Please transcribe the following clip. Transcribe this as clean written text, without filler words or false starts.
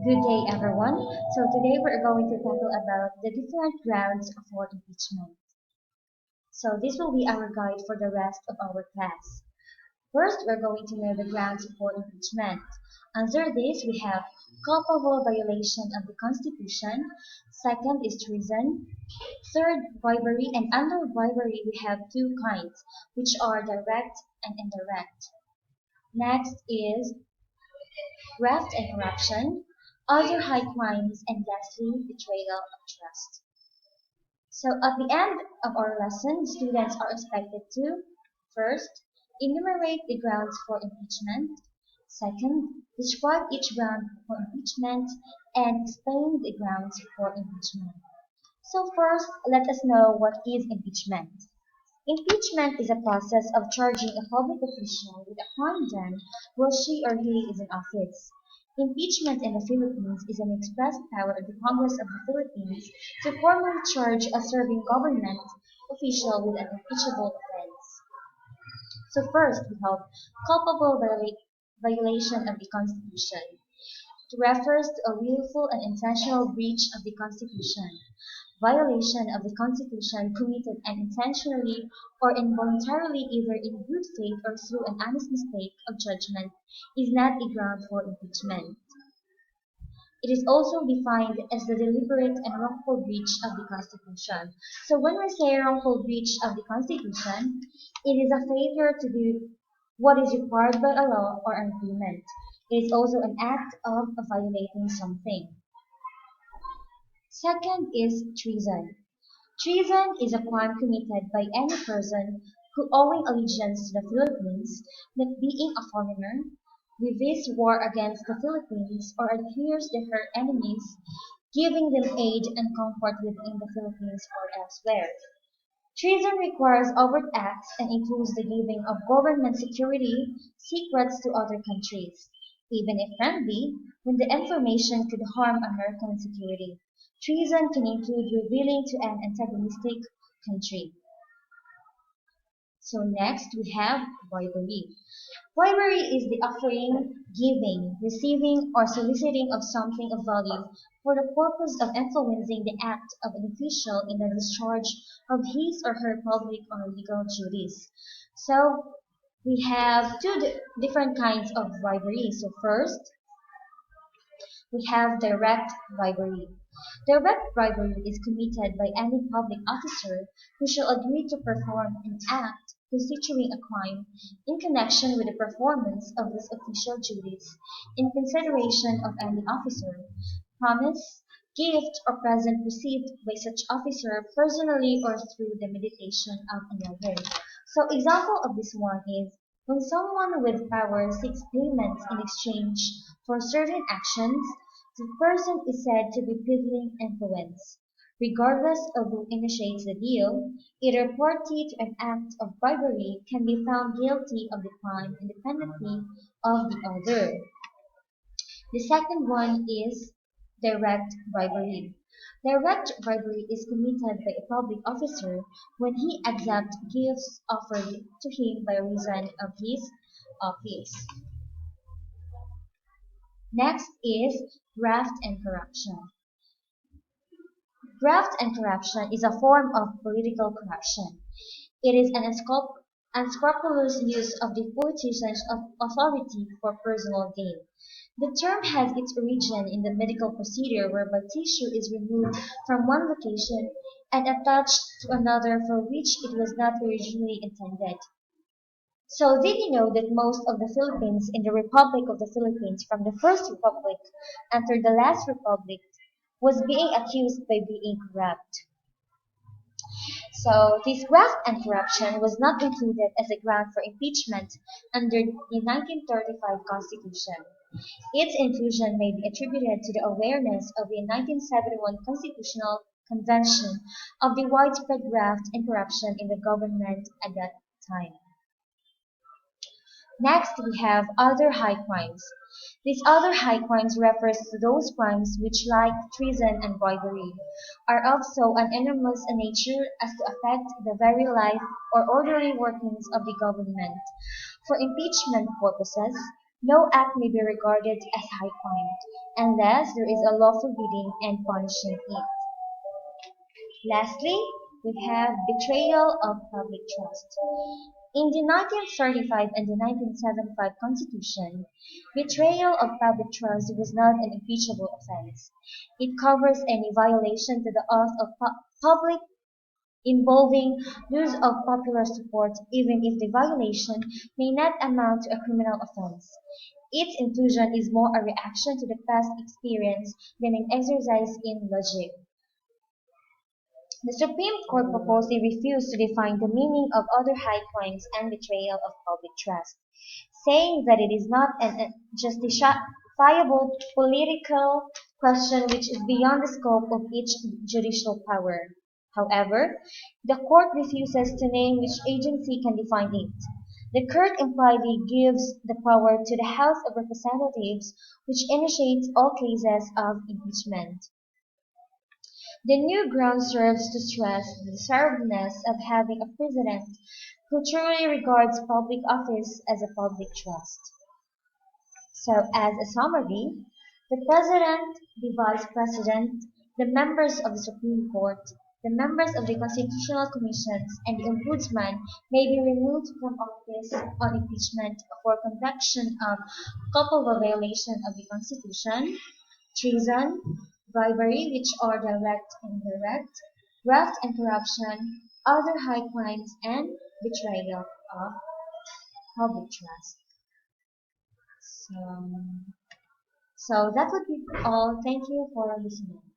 Good day, everyone. So today we're going to tackle about the different grounds for impeachment. So this will be our guide for the rest of our class. First, we're going to know the grounds for impeachment. Under this, we have culpable violation of the Constitution. Second is treason. Third, bribery. And under bribery, we have two kinds, which are direct and indirect. Next is graft and corruption, other high crimes, and lastly, betrayal of trust. So at the end of our lesson, students are expected to first, enumerate the grounds for impeachment, second, describe each ground for impeachment, and explain the grounds for impeachment. So first, let us know what is impeachment. Impeachment is a process of charging a public official with a crime done while she or he is in office. Impeachment in the Philippines is an express power of the Congress of the Philippines to formally charge a serving government official with an impeachable offense. So first, we have culpable violation of the Constitution. It refers to a willful and intentional breach of the Constitution. Violation of the Constitution committed unintentionally or involuntarily either in good faith or through an honest mistake of judgment is not a ground for impeachment. It is also defined as the deliberate and wrongful breach of the Constitution. So when we say wrongful breach of the Constitution, it is a failure to do what is required by a law or an agreement. It is also an act of violating something. Second is treason. Treason is a crime committed by any person who, owing allegiance to the Philippines, not being a foreigner, wageth war against the Philippines or adheres to her enemies, giving them aid and comfort within the Philippines or elsewhere. Treason requires overt acts and includes the giving of government security secrets to other countries, even if friendly, when the information could harm American security. Treason can include revealing to an antagonistic country. So next we have bribery. Bribery is the offering, giving, receiving, or soliciting of something of value for the purpose of influencing the act of an official in the discharge of his or her public or legal duties. So we have two different kinds of bribery. So first, we have direct bribery. Direct bribery is committed by any public officer who shall agree to perform an act constituting a crime in connection with the performance of his official duties in consideration of any officer, promise, gift, or present received by such officer personally or through the mediation of another. So example of this one is when someone with power seeks payments in exchange for certain actions, the person is said to be peddling influence. Regardless of who initiates the deal, either party to an act of bribery can be found guilty of the crime independently of the other. The second one is direct bribery. Direct bribery is committed by a public officer when he accepts gifts offered to him by reason of his office. Next is graft and corruption. Graft and corruption is a form of political corruption. It is an unscrupulous use of the politician's authority for personal gain. The term has its origin in the medical procedure whereby tissue is removed from one location and attached to another for which it was not originally intended. So did you know that most of the Philippines in the Republic of the Philippines from the First Republic until the last Republic was being accused by being corrupt? So this graft and corruption was not included as a ground for impeachment under the 1935 Constitution. Its inclusion may be attributed to the awareness of the 1971 Constitutional Convention of the widespread graft and corruption in the government at that time. Next, we have other high crimes. These other high crimes refers to those crimes which, like treason and bribery, are of so an enormous a nature as to affect the very life or orderly workings of the government. For impeachment purposes, No act may be regarded as high crime unless there is a law forbidding and punishing it. Lastly, we have betrayal of public trust. In the 1935 and the 1975 Constitution, betrayal of public trust was not an impeachable offense. It covers any violation to the oath of public involving use of popular support even if the violation may not amount to a criminal offense. Its inclusion is more a reaction to the past experience than an exercise in logic. The Supreme Court purposely refused to define the meaning of other high crimes and betrayal of public trust, saying that it is not an justifiable political question which is beyond the scope of each judicial power. However, the court refuses to name which agency can define it. The court impliedly gives the power to the House of Representatives, which initiates all cases of impeachment. The new ground serves to stress the desirableness of having a president who truly regards public office as a public trust. So, as a summary, the President, the Vice President, the members of the Supreme Court, the members of the Constitutional Commissions, and the Ombudsman may be removed from office on impeachment for conviction of culpable violation of the Constitution, treason, bribery, which are direct and indirect, graft and corruption, other high crimes, and betrayal of public trust. So, so that would be all. Thank you for listening.